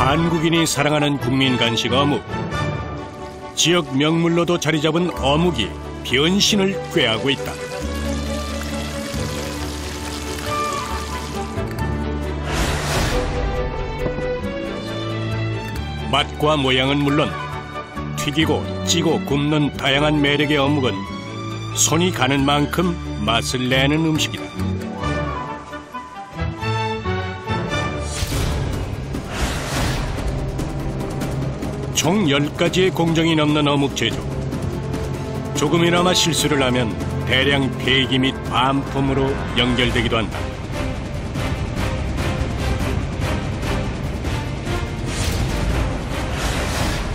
한국인이 사랑하는 국민 간식 어묵. 지역 명물로도 자리 잡은 어묵이 변신을 꾀하고 있다. 맛과 모양은 물론 튀기고 찌고 굽는 다양한 매력의 어묵은 손이 가는 만큼 맛을 내는 음식이다. 총 10가지의 공정이 넘는 어묵 제조. 조금이나마 실수를 하면 대량 폐기 및 반품으로 연결되기도 한다.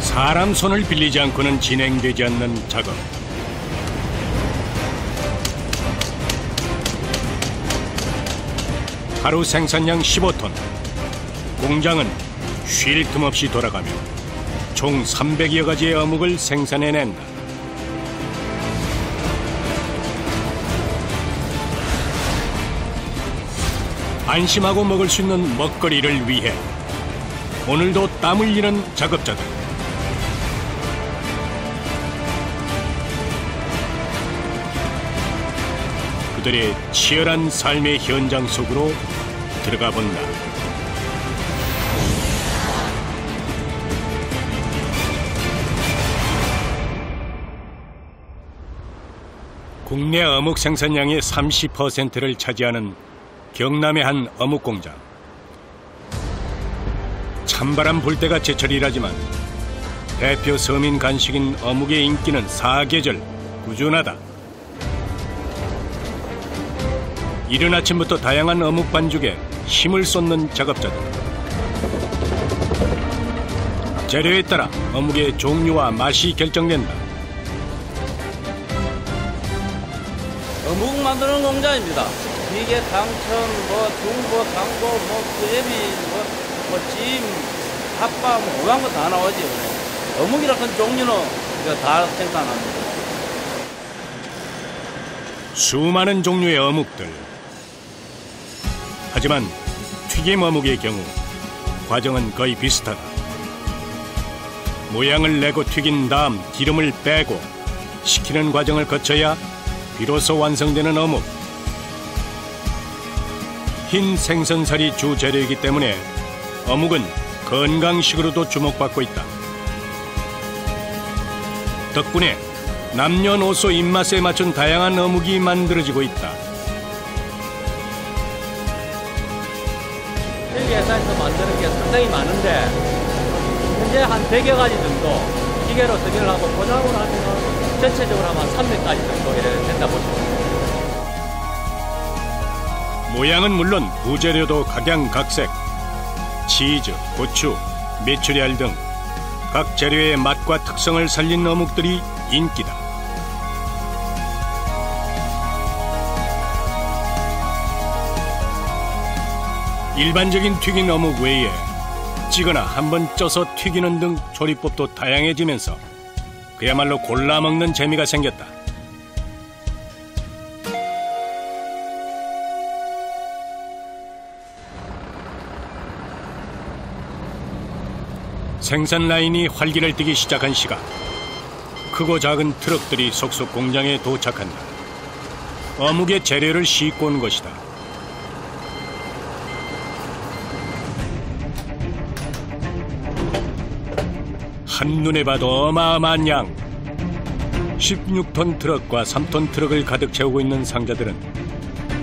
사람 손을 빌리지 않고는 진행되지 않는 작업. 하루 생산량 15톤. 공장은 쉴 틈 없이 돌아가며 총 300여 가지의 어묵을 생산해낸다. 안심하고 먹을 수 있는 먹거리를 위해 오늘도 땀 흘리는 작업자들. 그들의 치열한 삶의 현장 속으로 들어가 본다. 국내 어묵 생산량의 30%를 차지하는 경남의 한 어묵 공장. 찬바람 불 때가 제철이라지만 대표 서민 간식인 어묵의 인기는 사계절 꾸준하다. 이른 아침부터 다양한 어묵 반죽에 힘을 쏟는 작업자들. 재료에 따라 어묵의 종류와 맛이 결정된다. 어묵 만드는 공장입니다. 이게 당천, 중보, 당고, 크래비, 찜, 핫바, 오만 거 다 나오지. 어묵이라 큰 종류는 다 생산합니다. 수많은 종류의 어묵들. 하지만 튀김 어묵의 경우 과정은 거의 비슷하다. 모양을 내고 튀긴 다음 기름을 빼고 식히는 과정을 거쳐야 비로소 완성되는 어묵. 흰 생선살이 주 재료이기 때문에 어묵은 건강식으로도 주목받고 있다. 덕분에 남녀노소 입맛에 맞춘 다양한 어묵이 만들어지고 있다. 회사에서 만드는 게 상당히 많은데 현재 한 100여 가지 정도 기계로 설계를 하고 포장을 하면 전체적으로 아마 300가지 정도 이렇게 된다 보시면 됩니다. 모양은 물론 부재료도 각양각색. 치즈, 고추, 메추리알 등 각 재료의 맛과 특성을 살린 어묵들이 인기다. 일반적인 튀긴 어묵 외에 찌거나 한번 쪄서 튀기는 등 조리법도 다양해지면서 그야말로 골라 먹는 재미가 생겼다. 생산 라인이 활기를 띠기 시작한 시각. 크고 작은 트럭들이 속속 공장에 도착한다. 어묵의 재료를 싣고 온 것이다. 한눈에 봐도 어마어마한 양. 16톤 트럭과 3톤 트럭을 가득 채우고 있는 상자들은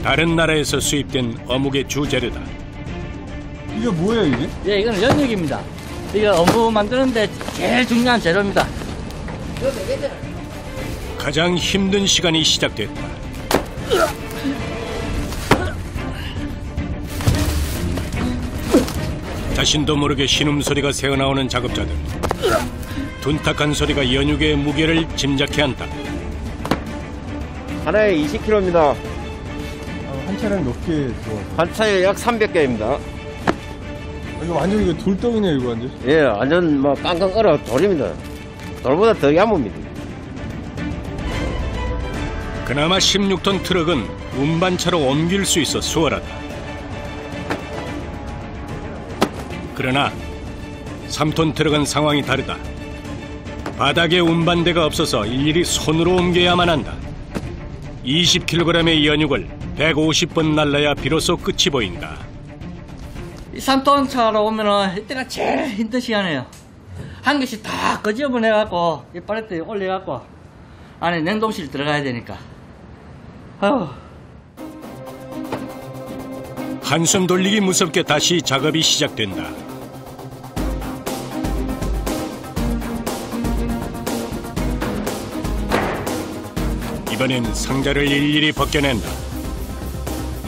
다른 나라에서 수입된 어묵의 주재료다. 이게 뭐예요, 이게? 예, 이거는 연육입니다. 이게 어묵 만드는데 제일 중요한 재료입니다. 가장 힘든 시간이 시작됐다. 자신도 모르게 신음소리가 새어나오는 작업자들. 둔탁한 소리가 연육의 무게를 짐작케 한다. 하나에 20kg입니다. 한 차량 몇 개 들어가요? 한 차에 약 300개입니다. 이거 완전 이거 돌덩이네, 이거 완전. 예, 완전 뭐 깡깡 얼어 돌입니다. 돌보다 더 야무입니다. 그나마 16톤 트럭은 운반차로 옮길 수 있어 수월하다. 그러나 3톤 트럭은 상황이 다르다. 바닥에 운반대가 없어서 일일이 손으로 옮겨야만 한다. 20kg의 연육을 150번 날라야 비로소 끝이 보인다. 이 3톤 차로 오면은 이때가 제일 힘든 시간이에요. 한 개씩 다 끄집어내갖고 이 팔레트에 올려갖고 안에 냉동실 들어가야 되니까. 아휴. 한숨 돌리기 무섭게 다시 작업이 시작된다. 이번엔 상자를 일일이 벗겨낸다.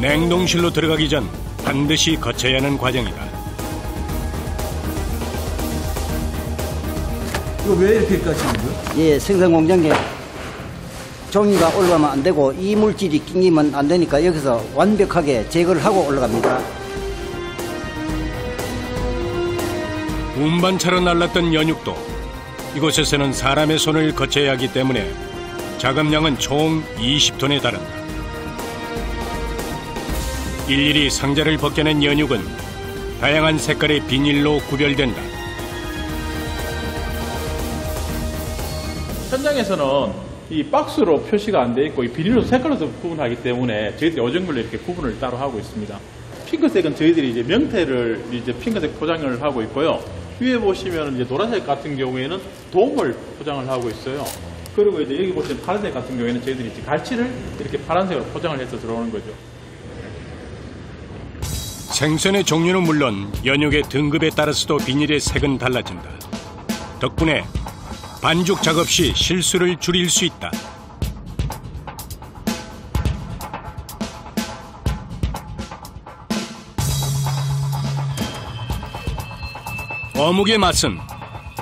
냉동실로 들어가기 전 반드시 거쳐야 하는 과정이다. 이거 왜 이렇게 까시는 거예요? 예, 생산 공장에 종이가 올라가면 안 되고 이물질이 끼면 안 되니까 여기서 완벽하게 제거를 하고 올라갑니다. 운반차로 날랐던 연육도 이곳에서는 사람의 손을 거쳐야 하기 때문에 작업량은 총 20톤에 달한다. 일일이 상자를 벗겨낸 연육은 다양한 색깔의 비닐로 구별된다. 현장에서는 이 박스로 표시가 안 돼 있고 이 비닐로 색깔로서 구분하기 때문에 저희들이 오정별로 이렇게 구분을 따로 하고 있습니다. 핑크색은 저희들이 이제 명태를 이제 핑크색 포장을 하고 있고요. 위에 보시면 이제 노란색 같은 경우에는 돔을 포장을 하고 있어요. 그리고 이제 여기 보시면 파란색 같은 경우에는 저희들이 이제 갈치를 이렇게 파란색으로 포장을 해서 들어오는 거죠. 생선의 종류는 물론 연육의 등급에 따라서도 비닐의 색은 달라진다. 덕분에 반죽 작업 시 실수를 줄일 수 있다. 어묵의 맛은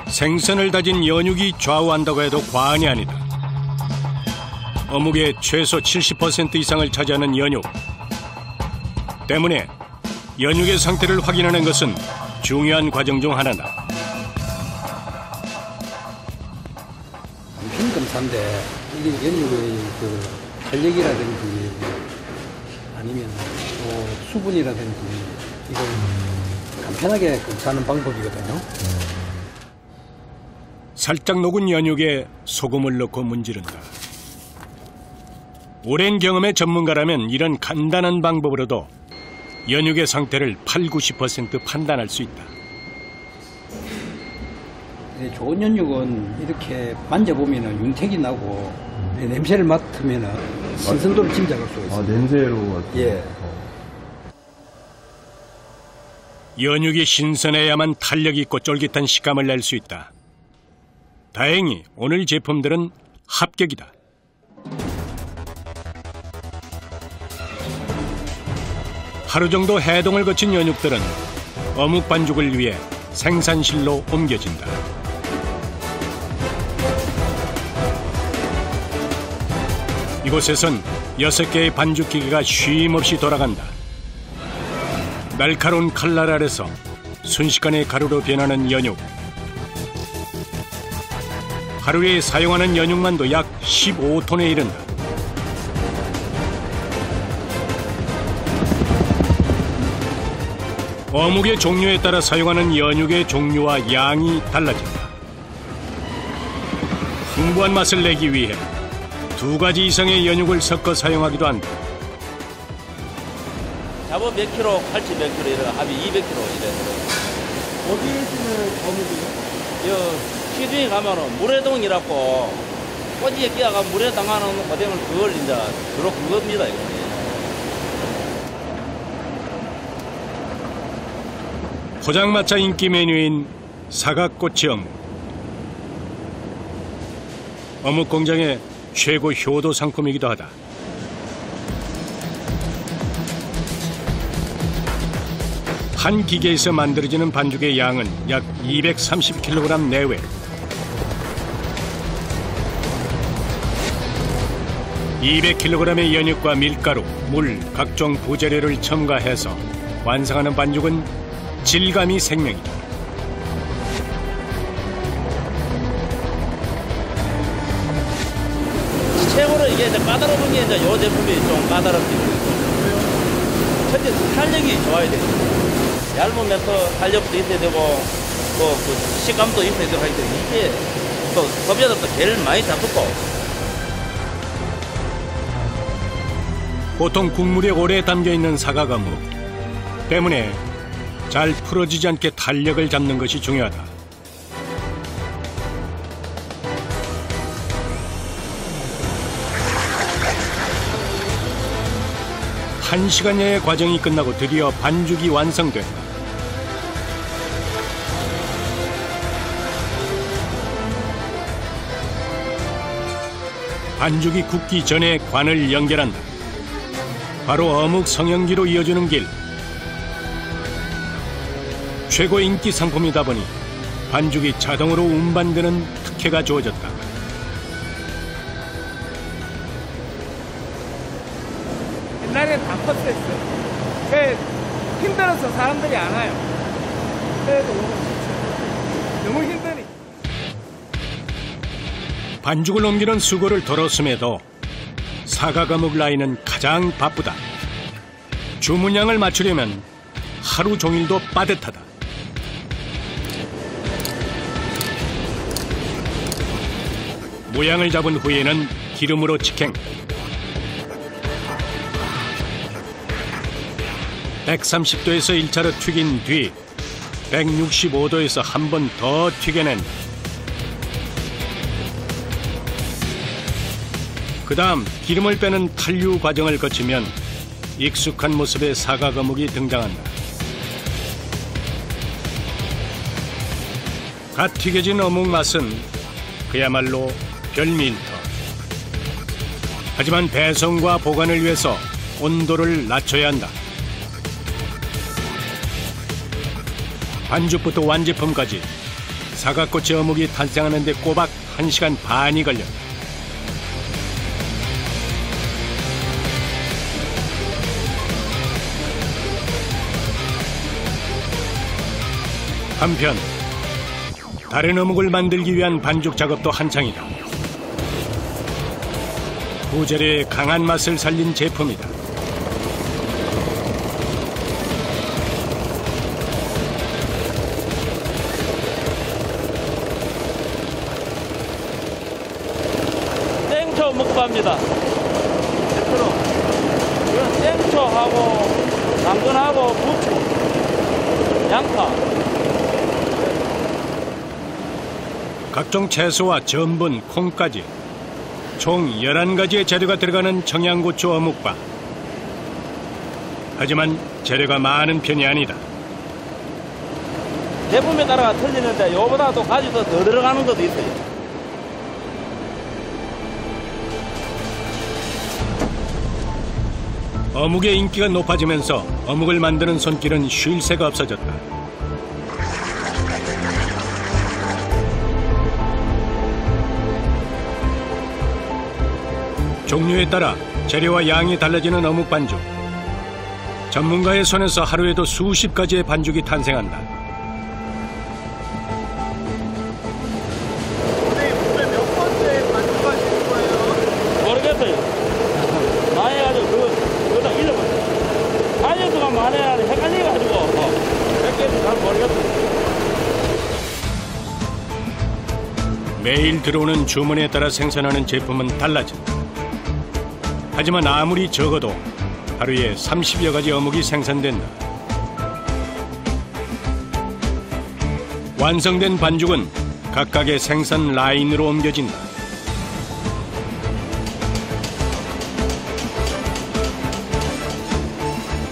생선을 다진 연육이 좌우한다고 해도 과언이 아니다. 어묵의 최소 70% 이상을 차지하는 연육. 때문에 연육의 상태를 확인하는 것은 중요한 과정 중 하나다. 빈검사인데 이게 연육의 그 탄력이라든지 아니면 또 수분이라든지 이걸 간편하게 검사하는 방법이거든요. 살짝 녹은 연육에 소금을 넣고 문지른다. 오랜 경험의 전문가라면 이런 간단한 방법으로도 연육의 상태를 80~90% 판단할 수 있다. 좋은 연육은 이렇게 만져보면 윤택이 나고 냄새를 맡으면 신선도를 짐작할 수가 있습니다. 아, 냄새로. 예. 연육이 신선해야만 탄력 있고 쫄깃한 식감을 낼 수 있다. 다행히 오늘 제품들은 합격이다. 하루 정도 해동을 거친 연육들은 어묵 반죽을 위해 생산실로 옮겨진다. 이곳에선 6개의 반죽 기계가 쉼없이 돌아간다. 날카로운 칼날 아래서 순식간에 가루로 변하는 연육. 하루에 사용하는 연육만도 약 15톤에 이른다. 어묵의 종류에 따라 사용하는 연육의 종류와 양이 달라진다. 풍부한 맛을 내기 위해 2가지 이상의 연육을 섞어 사용하기도 한다. 잡어 몇 킬로, 칼치 몇 킬로 이래 합이 200kg 이래. 어디에 있으면 어묵이요? 여 시중에 가면은 물회동이라고 꼬지에 끼어가 물에 담가놓은 고등을 그걸 이제 주로 그겁니다 이거. 포장마차 인기 메뉴인 사각꼬치 어묵. 어묵 공장의 최고 효도 상품이기도 하다. 한 기계에서 만들어지는 반죽의 양은 약 230kg 내외. (200kg의) 연육과 밀가루, 물, 각종 부재료를 첨가해서 완성하는 반죽은 질감이 생명이다. 최고로 이게 이제 까다로운 게 이제 요 제품이 좀 까다롭거든요. 첫째 탄력이 좋아야 돼요. 얇으면 또 탄력도 있어야 되고 또 그 식감도 있어야 되고 하기 때문에 이게 또 소비자들도 제일 많이 잡수고. 보통 국물에 오래 담겨있는 사과과목 때문에 잘 풀어지지 않게 탄력을 잡는 것이 중요하다. 한 시간여의 과정이 끝나고 드디어 반죽이 완성된다. 반죽이 굳기 전에 관을 연결한다. 바로 어묵 성형기로 이어지는 길. 최고 인기 상품이다 보니 반죽이 자동으로 운반되는 특혜가 주어졌다. 옛날엔 다 컸었어요. 힘들어서 사람들이 안 와요. 그래도 너무 힘드니. 반죽을 옮기는 수고를 덜었음에도 사과과목 라인은 가장 바쁘다. 주문량을 맞추려면 하루 종일도 빠듯하다. 모양을 잡은 후에는 기름으로 직행. 130도에서 1차로 튀긴 뒤 165도에서 한 번 더 튀겨낸다. 그 다음 기름을 빼는 탄류 과정을 거치면 익숙한 모습의 사과과목이 등장한다. 갓 튀겨진 어묵 맛은 그야말로 별미일터. 하지만 배송과 보관을 위해서 온도를 낮춰야 한다. 반죽부터 완제품까지 사과꽃의 어묵이 탄생하는 데 꼬박 1시간 반이 걸렸다. 한편 다른 어묵을 만들기 위한 반죽 작업도 한창이다. 부재료의 강한 맛을 살린 제품이다. 땡초 먹방입니다. 대표로 이건 땡초하고 당근하고 부추, 양파. 각종 채소와 전분, 콩까지 총 11가지의 재료가 들어가는 청양고추 어묵밥. 하지만 재료가 많은 편이 아니다. 제품에 따라 틀리는데 이거보다도 가지 더 들어가는 것도 있어요. 어묵의 인기가 높아지면서 어묵을 만드는 손길은 쉴 새가 없어졌다. 종류에 따라 재료와 양이 달라지는 어묵 반죽. 전문가의 손에서 하루에도 수십 가지의 반죽이 탄생한다. 오늘 몇 번째 반죽하시는 거예요? 모르겠어요. 많이 해가지고 그거 잃어버렸어요. 다이어트가 많이 해가지고 헷갈려가지고 몇 개인지 잘 모르겠어요. 매일 들어오는 주문에 따라 생산하는 제품은 달라진다. 하지만 아무리 적어도 하루에 30여 가지 어묵이 생산된다. 완성된 반죽은 각각의 생산 라인으로 옮겨진다.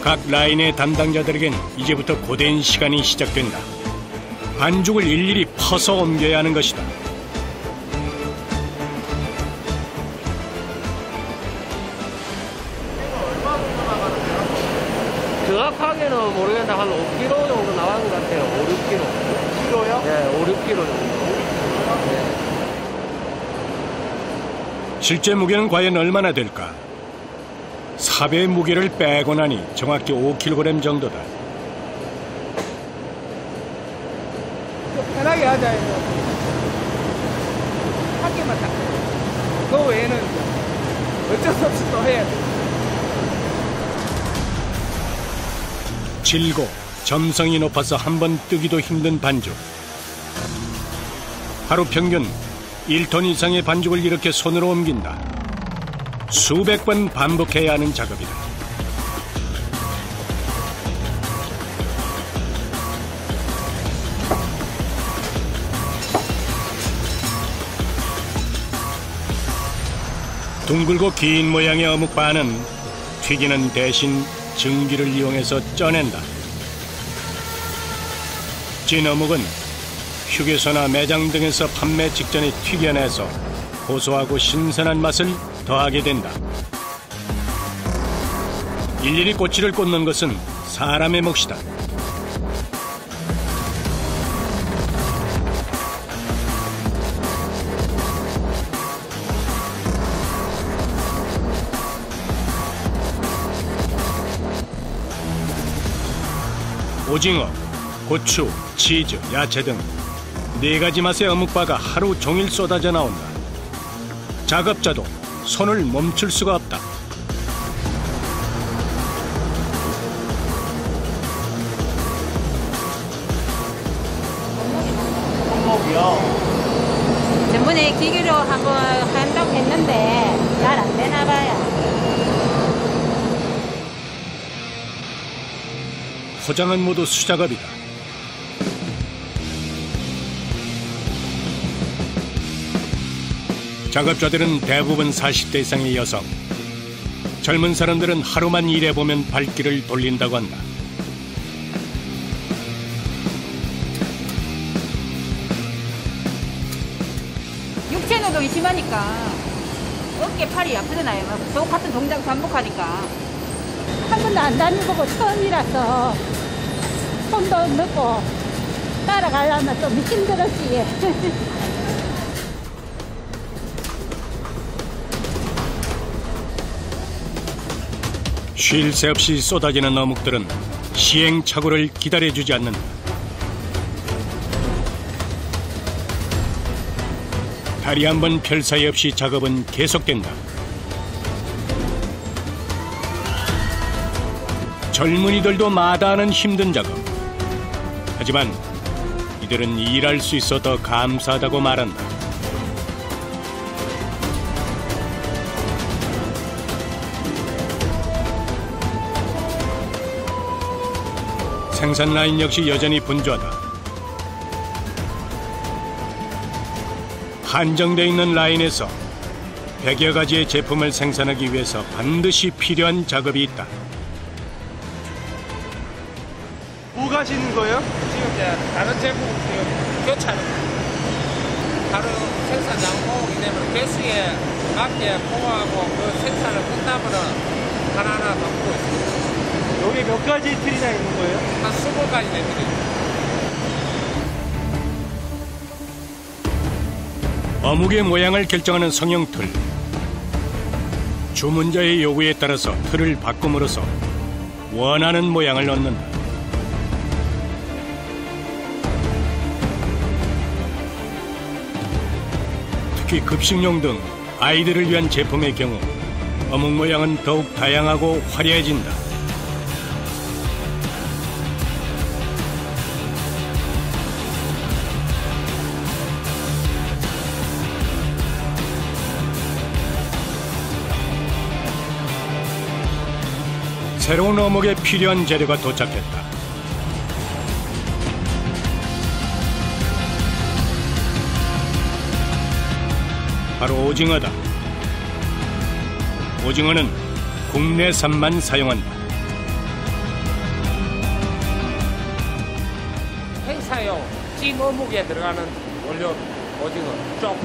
각 라인의 담당자들에겐 이제부터 고된 시간이 시작된다. 반죽을 일일이 퍼서 옮겨야 하는 것이다. 정확하게는 모르겠는데 한 5kg 정도 나가는 것 같아요. 5, 6kg. 5kg요? 네, 5, 6kg 정도. 실제 무게는 과연 얼마나 될까? 삽의 무게를 빼고 나니 정확히 5kg 정도다. 편하게 하자 해서 한 개만 딱. 그 외에는 어쩔 수 없이 또 해야 돼. 질고 점성이 높아서 한 번 뜨기도 힘든 반죽. 하루 평균 1톤 이상의 반죽을 이렇게 손으로 옮긴다. 수백 번 반복해야 하는 작업이다. 둥글고 긴 모양의 어묵바는 튀기는 대신 증기를 이용해서 쪄낸다. 찐 어묵은 휴게소나 매장 등에서 판매 직전에 튀겨내서 고소하고 신선한 맛을 더하게 된다. 일일이 꼬치를 꽂는 것은 사람의 몫이다. 오징어, 고추, 치즈, 야채 등 4가지 맛의 어묵바가 하루 종일 쏟아져 나온다. 작업자도 손을 멈출 수가 없다. 전번에 기계로 한번 한다고 했는데 잘 안 되나 봐요. 포장은 모두 수작업이다. 작업자들은 대부분 40대 이상의 여성. 젊은 사람들은 하루만 일해보면 발길을 돌린다고 한다. 육체 노동이 심하니까 어깨, 팔이 아프잖아요. 똑같은 동작 반복하니까. 한 번도 안 다녀보고 처음이라서 손도 넣고 따라가려면 좀 힘들었지. 쉴 새 없이 쏟아지는 어묵들은 시행착오를 기다려주지 않는다. 다리 한 번 펼 사이 없이 작업은 계속된다. 젊은이들도 마다하는 힘든 작업. 하지만 이들은 일할 수 있어 더 감사하다고 말한다. 생산 라인 역시 여전히 분주하다. 한정되어 있는 라인에서 100여 가지의 제품을 생산하기 위해서 반드시 필요한 작업이 있다. 뭐 가시는 거예요? 지금 이제 다른 제품 지금 교차를 다른 생산장 오기 때문에 개수에 맞게 포함하고 그 생산을 끝나면은 하나하나 바꾸고 있습니다. 여기 몇 가지 틀이나 있는 거예요? 한 20가지 내드립니다. 어묵의 모양을 결정하는 성형틀. 주문자의 요구에 따라서 틀을 바꿈으로써 원하는 모양을 얻는다. 특히 급식용 등 아이들을 위한 제품의 경우 어묵 모양은 더욱 다양하고 화려해진다. 새로운 어묵에 필요한 재료가 도착했다. 바로 오징어다. 오징어는 국내산만 사용한다. 행사용 찐 어묵에 들어가는 원료 오징어 쪽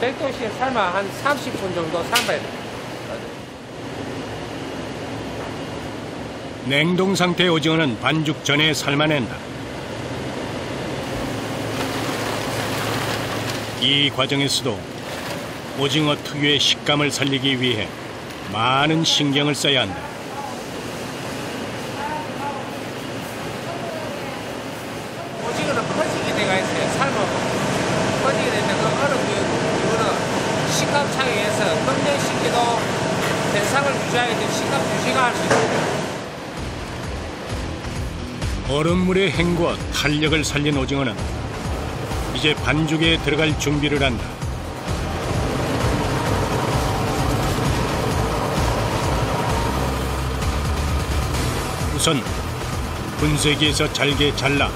100도씨에 삶아 한 30분 정도 삶아야 돼요. 냉동 상태의 오징어는 반죽 전에 삶아낸다. 이 과정에서도 오징어 특유의 식감을 살리기 위해 많은 신경을 써야 한다. 오징어는 퍼지게 돼가 있어요. 삶아보면 퍼지게 되는데 그 어느 이유는 식감 차이에서 검정 시기도 대상을 유지하게 되면 식감 유지가 할 수 있습니다. 얼음물의 헹구어 탄력을 살린 오징어는 이제 반죽에 들어갈 준비를 한다. 우선 분쇄기에서 잘게 잘라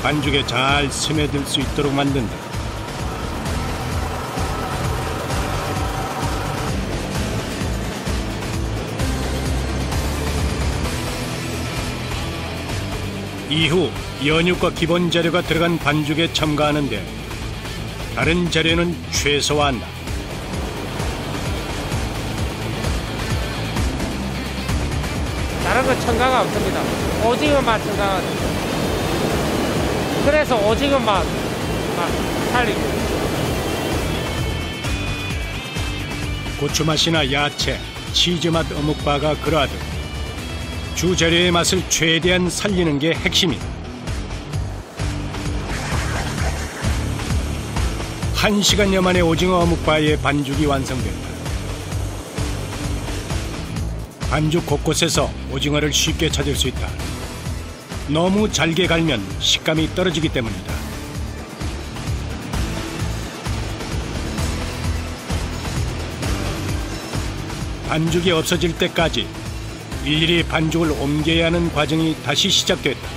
반죽에 잘 스며들 수 있도록 만든다. 이후 연육과 기본 재료가 들어간 반죽에 첨가하는데 다른 재료는 최소화한다. 다른 건 첨가가 없습니다. 오징어만 첨가하거든요. 그래서 오징어만 살리고. 고추맛이나 야채, 치즈맛 어묵바가 그러하듯 주 재료의 맛을 최대한 살리는 게 핵심이다. 1시간여 만에 오징어 어묵바의 반죽이 완성됐다. 반죽 곳곳에서 오징어를 쉽게 찾을 수 있다. 너무 잘게 갈면 식감이 떨어지기 때문이다. 반죽이 없어질 때까지 일일이 반죽을 옮겨야 하는 과정이 다시 시작됐다.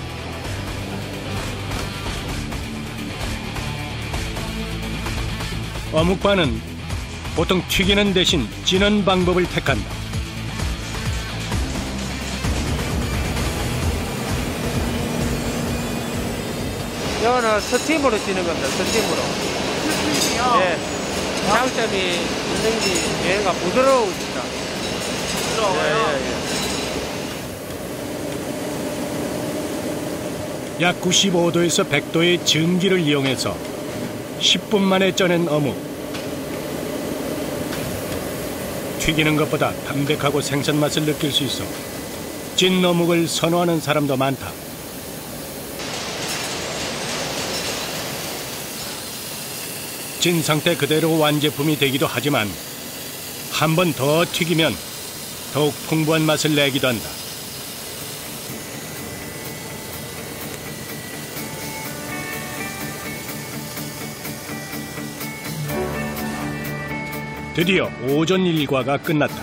어묵바는 보통 튀기는 대신 찌는 방법을 택한다. 이거는 스팀으로 찌는 겁니다. 스팀으로. 스팀이요? 네. 장점이 있는지 얘가 부드러우니까. 부드러워요? 예. 약 95도에서 100도의 증기를 이용해서 10분 만에 쪄낸 어묵. 튀기는 것보다 담백하고 생선 맛을 느낄 수 있어 찐 어묵을 선호하는 사람도 많다. 찐 상태 그대로 완제품이 되기도 하지만 한 번 더 튀기면 더욱 풍부한 맛을 내기도 한다. 드디어 오전 일과가 끝났다.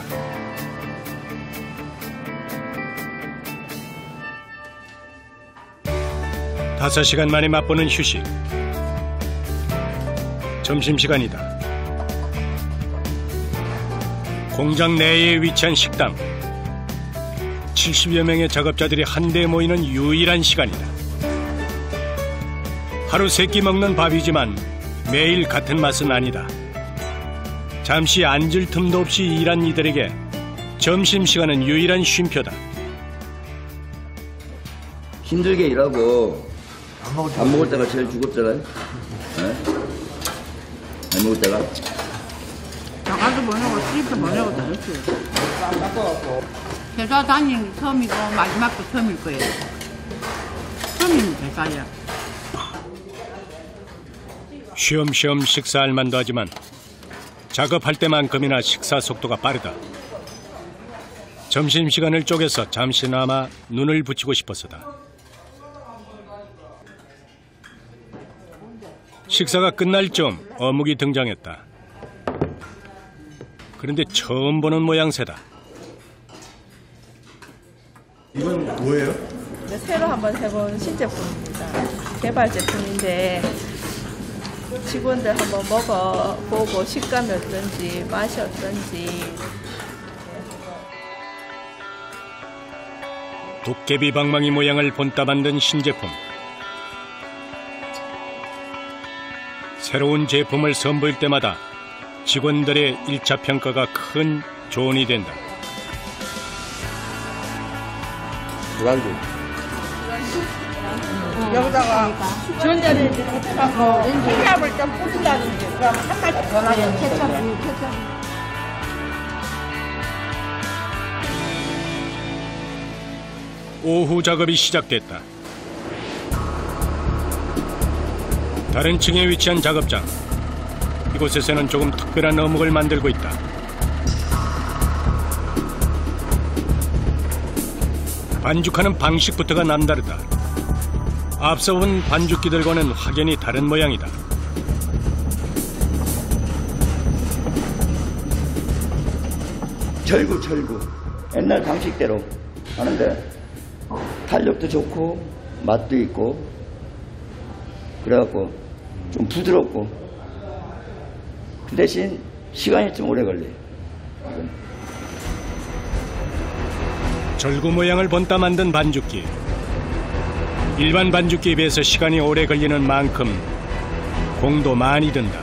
다섯 시간 만에 맛보는 휴식. 점심시간이다. 공장 내에 위치한 식당. 70여 명의 작업자들이 한데 모이는 유일한 시간이다. 하루 세 끼 먹는 밥이지만 매일 같은 맛은 아니다. 잠시 앉을 틈도 없이 일한 이들에게 점심시간은 유일한 쉼표다. 힘들게 일하고 안 먹을 때가 제일 죽었잖아요. 네? 안 먹을 때가. 나가서 뭐냐고 수입도 뭐냐고 다 했어요. 회사 다닌 게 처음이고 마지막도 처음일 거예요. 처음이면 회사야. 쉬엄쉬엄 식사할 만도 하지만 작업할 때만큼이나 식사 속도가 빠르다. 점심시간을 쪼개서 잠시나마 눈을 붙이고 싶어서다. 식사가 끝날 즈음 어묵이 등장했다. 그런데 처음 보는 모양새다. 이건 뭐예요? 새로 한번 해본 신제품입니다. 개발 제품인데 직원들 한번 먹어보고 식감이 어떤지 맛이 어떤지. 도깨비 방망이 모양을 본따 만든 신제품. 새로운 제품을 선보일 때마다 직원들의 1차 평가가 큰 조언이 된다. 불안주. 여기다가 전자레인지 해갖고 케찹을 좀 뿌린다든지 그럼 한 가지 더 나요. 케찹. 오후 작업이 시작됐다. 다른 층에 위치한 작업장. 이곳에서는 조금 특별한 어묵을 만들고 있다. 반죽하는 방식부터가 남다르다. 앞서 본 반죽기들과는 확연히 다른 모양이다. 절구. 옛날 방식대로 하는데 탄력도 좋고 맛도 있고 그래갖고 좀 부드럽고 그 대신 시간이 좀 오래 걸려요. 절구 모양을 본따 만든 반죽기. 일반 반죽기에 비해서 시간이 오래 걸리는 만큼 공도 많이 든다.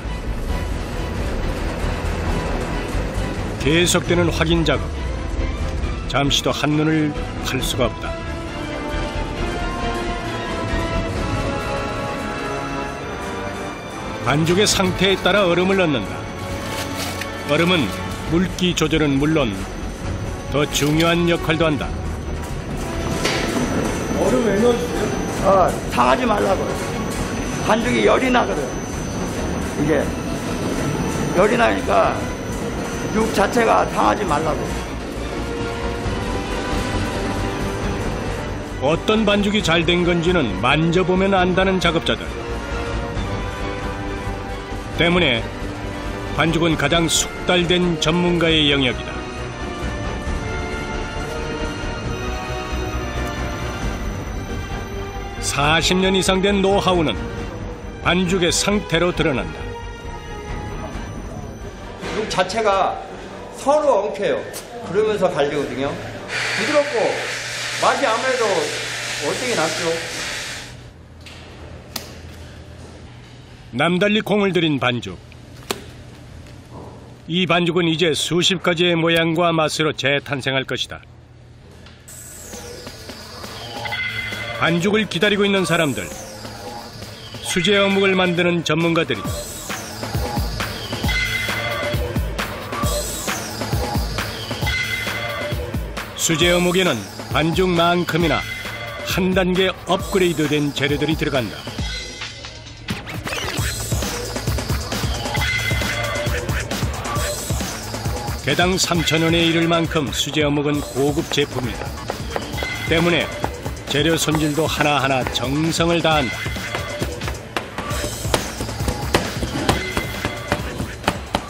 계속되는 확인 작업. 잠시도 한눈을 팔 수가 없다. 반죽의 상태에 따라 얼음을 넣는다. 얼음은 물기 조절은 물론 더 중요한 역할도 한다. 얼음 왜 넣어주세요? 상하지 말라고. 반죽이 열이 나거든. 이게 열이 나니까 육 자체가 상하지 말라고. 어떤 반죽이 잘 된 건지는 만져보면 안다는 작업자들. 때문에 반죽은 가장 숙달된 전문가의 영역이다. (40년) 이상 된 노하우는 반죽의 상태로 드러난다. 육 자체가 서로 엉켜요. 그러면서 갈리거든요. 부드럽고 맛이 아무래도 월등히 낫죠. 남달리 공을 들인 반죽. 이 반죽은 이제 수십 가지의 모양과 맛으로 재탄생할 것이다. 반죽을 기다리고 있는 사람들, 수제 어묵을 만드는 전문가들이다. 수제 어묵에는 반죽만큼이나 한 단계 업그레이드된 재료들이 들어간다. 개당 3,000원에 이를 만큼 수제 어묵은 고급 제품이다. 때문에 재료 손질도 하나하나 정성을 다한다.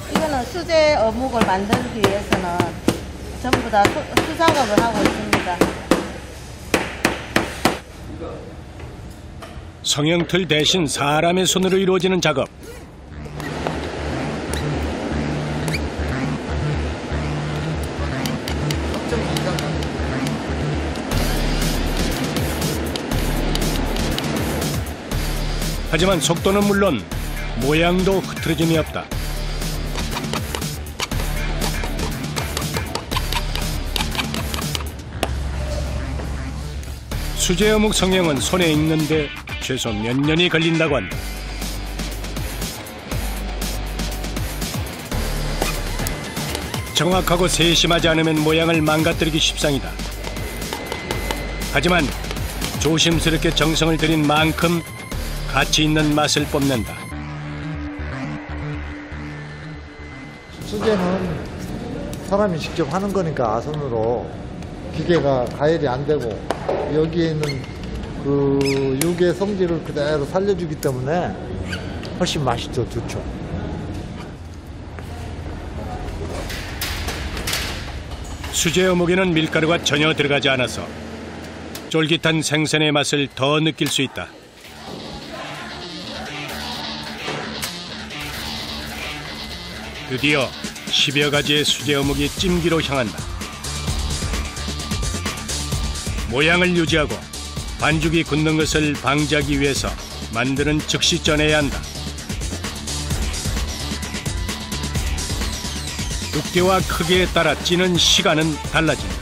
이거는 수제 어묵을 만들기 위해서는 전부 다 수작업을 하고 있습니다. 성형틀 대신 사람의 손으로 이루어지는 작업. 하지만 속도는 물론 모양도 흐트러짐이 없다. 수제 어묵 성형은 손에 익는데 최소 몇 년이 걸린다고 한다. 정확하고 세심하지 않으면 모양을 망가뜨리기 십상이다. 하지만 조심스럽게 정성을 들인 만큼 가치 있는 맛을 뽐낸다. 수제는 사람이 직접 하는 거니까 아손으로 기계가 가열이 안 되고 여기에 있는 그 육의 성질을 그대로 살려주기 때문에 훨씬 맛이 더 좋죠. 수제 어묵에는 밀가루가 전혀 들어가지 않아서 쫄깃한 생선의 맛을 더 느낄 수 있다. 드디어 10여 가지의 수제 어묵이 찜기로 향한다. 모양을 유지하고 반죽이 굳는 것을 방지하기 위해서 만드는 즉시 쪄내야 한다. 두께와 크기에 따라 찌는 시간은 달라진다.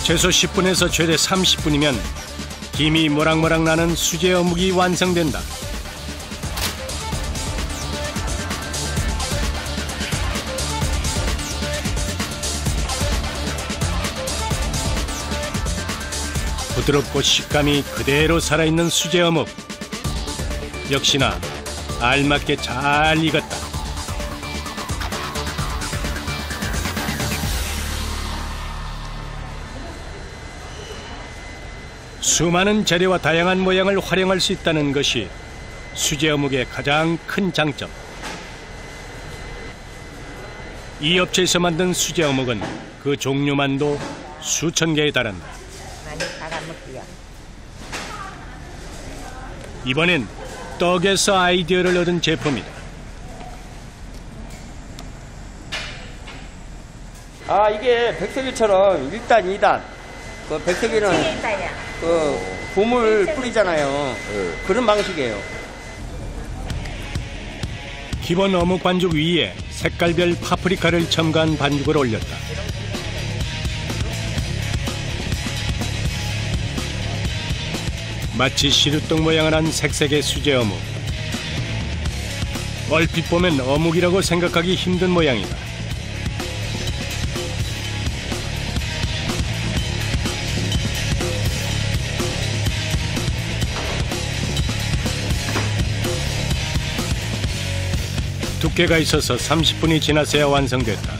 최소 10분에서 최대 30분이면 김이 모락모락 나는 수제 어묵이 완성된다. 부드럽고 식감이 그대로 살아있는 수제 어묵. 역시나 알맞게 잘 익었다. 수많은 재료와 다양한 모양을 활용할 수 있다는 것이 수제 어묵의 가장 큰 장점. 이 업체에서 만든 수제 어묵은 그 종류만도 수천 개에 달한다. 많이 갈아먹기야. 이번엔 떡에서 아이디어를 얻은 제품이다. 이게 백석이처럼 1단, 2단. 그 백석이는 그 봄을 뿌리잖아요. 그런 방식이에요. 기본 어묵 반죽 위에 색깔별 파프리카를 첨가한 반죽을 올렸다. 마치 시루떡 모양을 한 색색의 수제 어묵. 얼핏 보면 어묵이라고 생각하기 힘든 모양이다. 두께가 있어서 30분이 지나서야 완성됐다.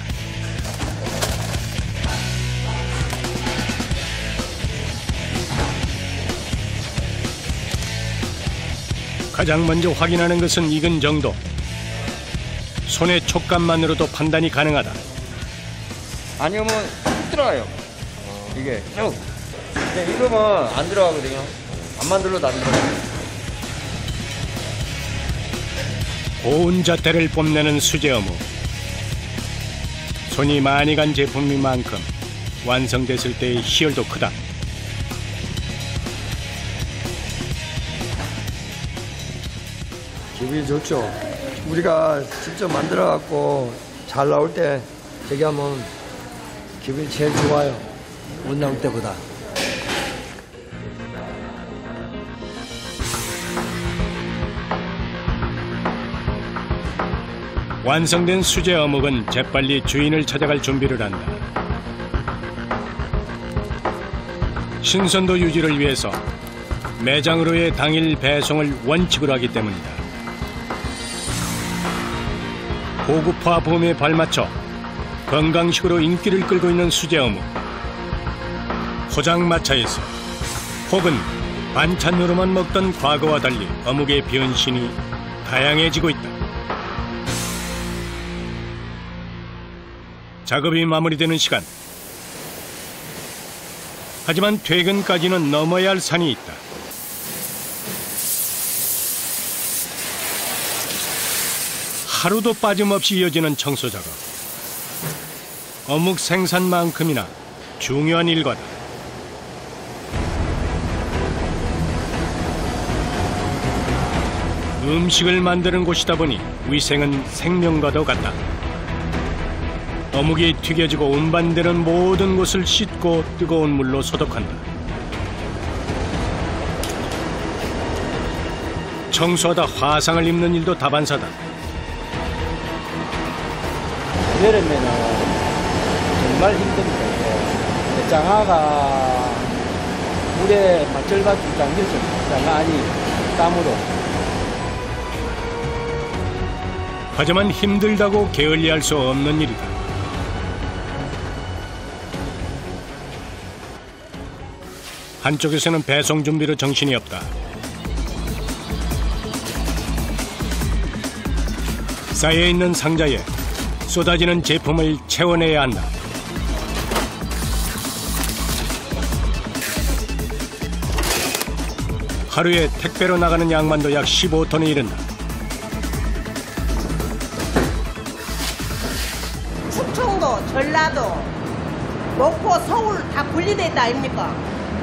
가장 먼저 확인하는 것은 익은 정도. 손의 촉감만으로도 판단이 가능하다. 아니면 쭉 들어가요. 이게 쭉. 근데 이거면 안 들어가거든요. 안 만들어도 안 들어가요. 고운 잣대를 뽐내는 수제 어묵. 손이 많이 간 제품인 만큼 완성됐을 때의 희열도 크다. 기분이 좋죠. 우리가 직접 만들어 갖고 잘 나올 때 저기 하면 기분이 제일 좋아요. 못 나올 때보다. 완성된 수제 어묵은 재빨리 주인을 찾아갈 준비를 한다. 신선도 유지를 위해서 매장으로의 당일 배송을 원칙으로 하기 때문이다. 고급화 봄에 발맞춰 건강식으로 인기를 끌고 있는 수제 어묵. 포장마차에서 혹은 반찬으로만 먹던 과거와 달리 어묵의 변신이 다양해지고 있다. 작업이 마무리되는 시간. 하지만 퇴근까지는 넘어야 할 산이 있다. 하루도 빠짐없이 이어지는 청소 작업. 어묵 생산만큼이나 중요한 일과다. 음식을 만드는 곳이다 보니 위생은 생명과도 같다. 어묵이 튀겨지고 운반되는 모든 곳을 씻고 뜨거운 물로 소독한다. 청소하다 화상을 입는 일도 다반사다. 여름에는 정말 힘듭니다. 이게. 장아가 물에 절반 잠겼죠. 장아 아니 땀으로. 하지만 힘들다고 게을리할 수 없는 일이다. 한쪽에서는 배송 준비로 정신이 없다. 쌓여있는 상자에 쏟아지는 제품을 채워내야 한다. 하루에 택배로 나가는 양만도 약 15톤에 이른다. 충청도, 전라도, 목포, 서울 다 분리돼 있다 아닙니까?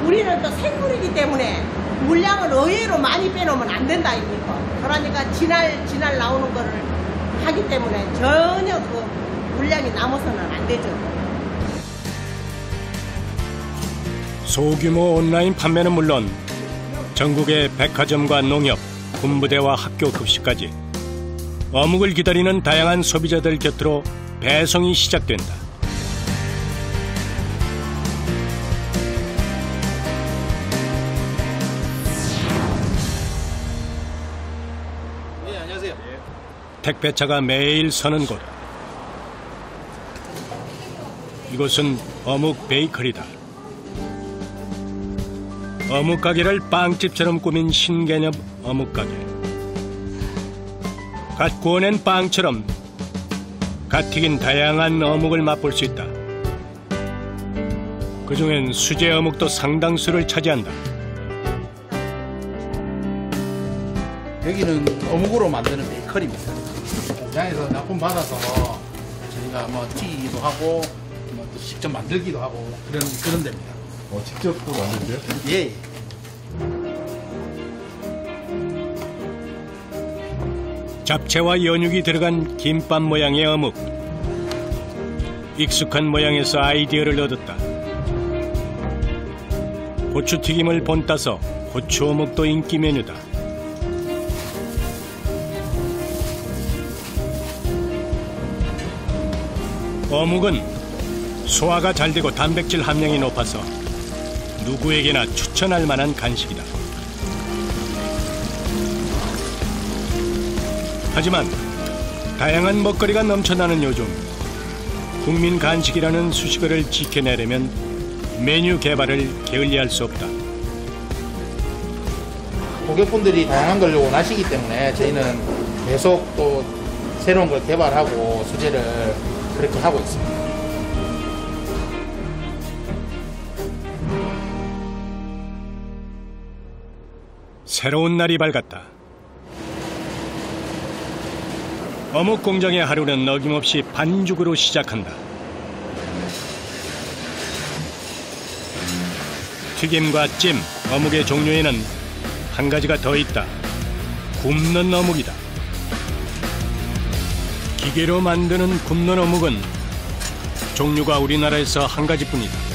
우리는 또 생물이기 때문에 물량을 의외로 많이 빼놓으면 안 된다 아닙니까? 그러니까 지날 나오는 거를 하기 때문에 전혀 그 물량이 남아서는 안 되죠. 소규모 온라인 판매는 물론 전국의 백화점과 농협, 군부대와 학교 급식까지 어묵을 기다리는 다양한 소비자들 곁으로 배송이 시작된다. 네, 안녕하세요. 택배차가 매일 서는 곳. 이곳은 어묵 베이커리다. 어묵 가게를 빵집처럼 꾸민 신개념 어묵 가게. 갓 구워낸 빵처럼 갓 튀긴 다양한 어묵을 맛볼 수 있다. 그중엔 수제 어묵도 상당수를 차지한다. 여기는 어묵으로 만드는 베이커리입니다. 공장에서 납품 받아서 저희가 뭐 튀기기도 하고 뭐 또 직접 만들기도 하고 그런 데입니다. 직접 또 만드세요? 예. 잡채와 연육이 들어간 김밥 모양의 어묵. 익숙한 모양에서 아이디어를 얻었다. 고추튀김을 본따서 고추어묵도 인기 메뉴다. 어묵은 소화가 잘 되고 단백질 함량이 높아서 누구에게나 추천할 만한 간식이다. 하지만 다양한 먹거리가 넘쳐나는 요즘 국민 간식이라는 수식어를 지켜내려면 메뉴 개발을 게을리할 수 없다. 고객분들이 다양한 걸 원하시기 때문에 저희는 계속 또 새로운 걸 개발하고 수제를 그렇게 하고 있습니다. 새로운 날이 밝았다. 어묵 공장의 하루는 어김없이 반죽으로 시작한다. 튀김과 찜, 어묵의 종류에는 한 가지가 더 있다. 굽는 어묵이다. 기계로 만드는 굽는 어묵은 종류가 우리나라에서 한 가지뿐이다.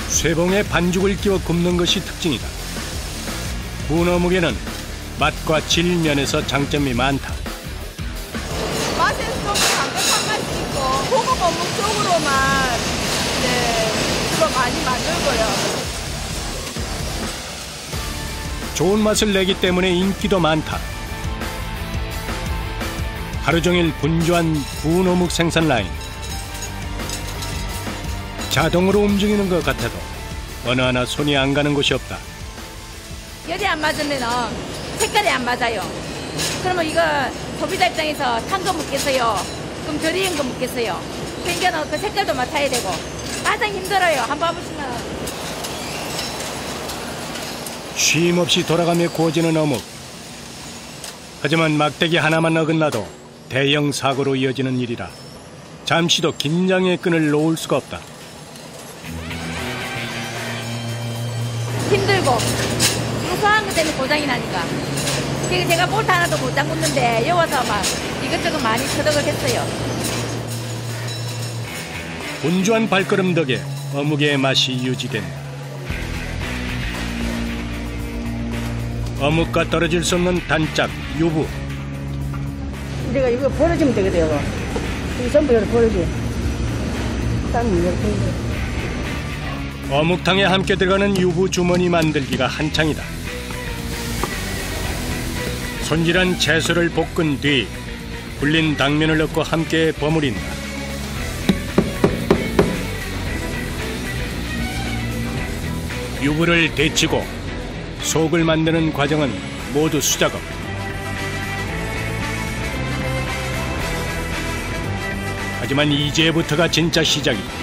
쇠봉에 반죽을 끼워 굽는 것이 특징이다. 구운 어묵에는 맛과 질 면에서 장점이 많다. 맛에서 좀 담백한 맛이 있고 고급 어묵 쪽으로만 주로 많이 만들고요. 좋은 맛을 내기 때문에 인기도 많다. 하루 종일 분주한 구운 어묵 생산 라인. 자동으로 움직이는 것 같아도 어느 하나 손이 안 가는 곳이 없다. 열이 안 맞으면 색깔이 안 맞아요. 그러면 이거 소비자 입장에서 탄 거 먹겠어요? 그럼 덜 익은 거 먹겠어요? 그러니까 그 색깔도 맡아야 되고 가장 힘들어요. 한번 봐보시면. 쉼 없이 돌아가며 구워지는 어묵. 하지만 막대기 하나만 어긋나도 대형 사고로 이어지는 일이라 잠시도 긴장의 끈을 놓을 수가 없다. 힘들고 사소한 것 때문에 고장이 나니까. 그래서 제가 볼트 하나도 못 잠궜는데 여와서 막 이것저것 많이 터득을 했어요. 분주한 발걸음 덕에 어묵의 맛이 유지된다. 어묵과 떨어질 수 없는 단짝, 유부. 우리가 이거 버려주면 되거든요. 이거 전부 이렇게 버려줘. 딱 이렇게. 어묵탕에 함께 들어가는 유부 주머니 만들기가 한창이다. 손질한 채소를 볶은 뒤 불린 당면을 넣고 함께 버무린다. 유부를 데치고 속을 만드는 과정은 모두 수작업. 하지만 이제부터가 진짜 시작이다.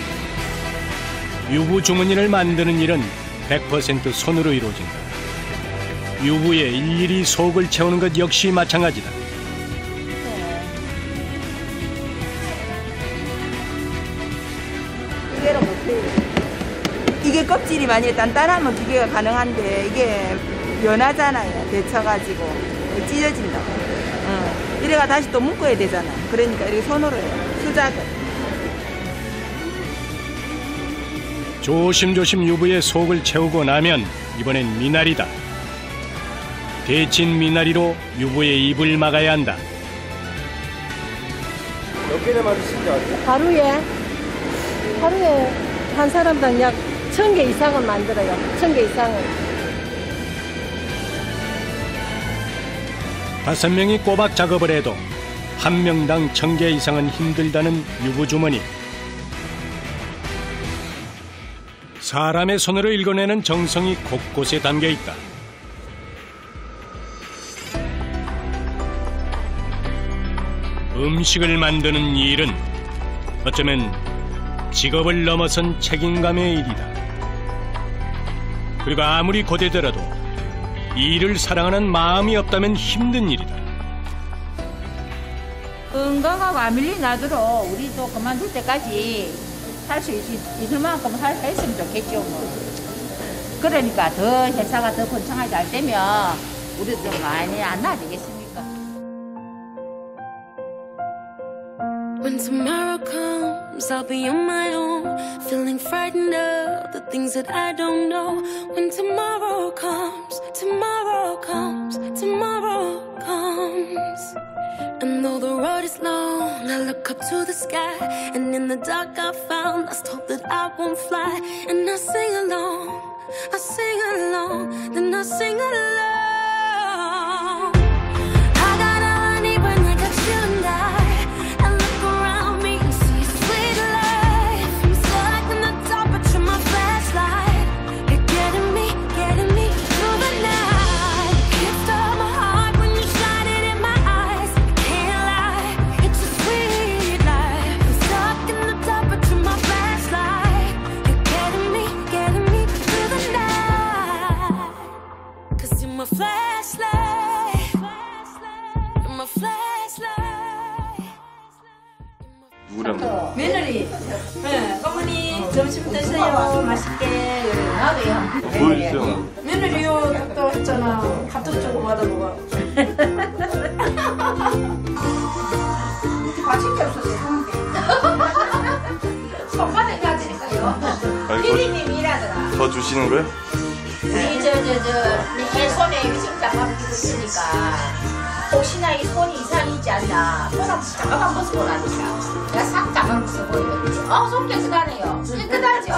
유부 주머니를 만드는 일은 100% 손으로 이루어진다. 유부에 일일이 속을 채우는 것 역시 마찬가지다. 기계로 못해요. 이게 껍질이 만약에 단단하면 기계가 가능한데 이게 연하잖아요. 데쳐가지고 찢어진다고. 이래가 다시 또 묶어야 되잖아. 그러니까 이렇게 손으로 해요. 수작업. 조심조심 유부의 속을 채우고 나면 이번엔 미나리다. 데친 미나리로 유부의 입을 막아야 한다. 몇 개나 만드시죠? 하루에 한 사람당 약 1000개 이상은 만들어요. 1000개 이상은. 5명이 꼬박 작업을 해도 한 명당 1000개 이상은 힘들다는 유부 주머니. 사람의 손으로 읽어내는 정성이 곳곳에 담겨 있다. 음식을 만드는 일은 어쩌면 직업을 넘어선 책임감의 일이다. 그리고 아무리 고되더라도 일을 사랑하는 마음이 없다면 힘든 일이다. 건강하고 안 밀린 나도록 우리도 그만둘 때까지 할 수 있을 만큼 했으면 좋겠죠. 뭐. 그러니까 더 회사가 더 번창하게 잘 되면 우리도 좀 많이 안 나아지겠습니까? When tomorrow comes, I'll be on my own, feeling frightened of the things that I don't know. When tomorrow comes, tomorrow comes, tomorrow comes. And though the road is long, I look up to the sky, and in the dark I found lost hope that I won't fly. And I sing along, then I sing along. I got all I need when I got you and I look around me and see a sweet life. I'm stuck in the dark, but you're my flashlight. You're getting me through the night. You stole my heart when you shine it in my eyes. Can't lie, it's a sweet life. I'm stuck in the dark, but you're my flashlight. You're getting me through the night. 'Cause you're my flashlight. You're my flashlight. 며느리, 어머니 점심 드세요. 맛있게. 나도요. 보여주세요. 며느리요, 또 했잖아. 밥도 주고 받아 먹어. 맛있게 없어서 손바닥 가지니까요. 피디님이 일하더라. 더 주시는 거예요? 우리 내 손에 위생장갑 끼고 있으니까 혹시나 이 손이 이상이 있지 않나 손 한번 잠깐만 벗어보라니까 내가 싹 잠깐 벗어보이거든요. 손 깨끗하네요. 깨끗하죠?